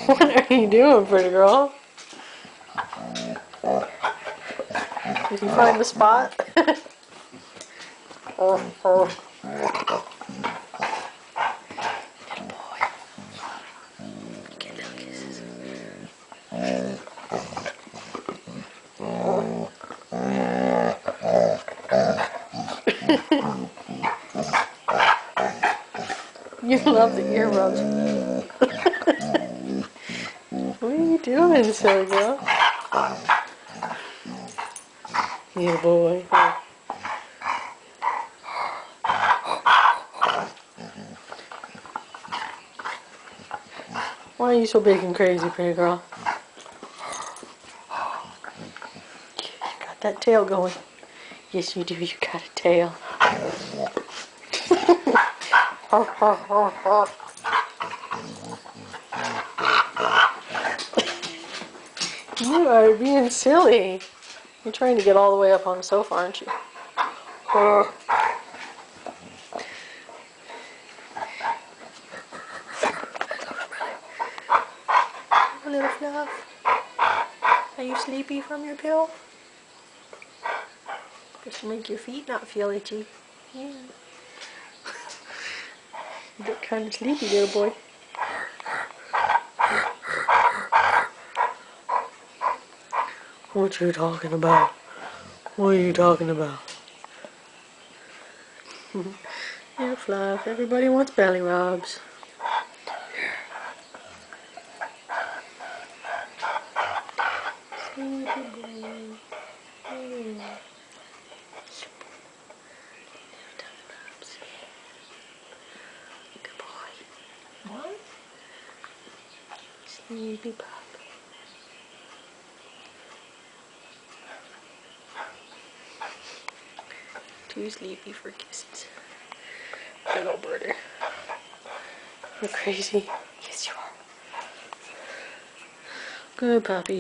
What are you doing, pretty girl? Did you find the spot? Oh. Good boy. Get little kisses. You love the ear rubs. What are you doing, silly girl? Yeah, boy. Why are you so big and crazy, pretty girl? You got that tail going. Yes, you do. You got a tail. You are being silly. You're trying to get all the way up on the sofa, aren't you? Little Fluff. Are you sleepy from your pill? Just to make your feet not feel itchy. Yeah. You look kind of sleepy, little boy. What you talking about? What are you talking about? Little Fluff. Everybody wants belly rubs. Sleepy boy. Yeah. Good boy. What? Sleepy pup. Too sleepy for kisses. Little birder. You're crazy. Yes, you are. Good puppy.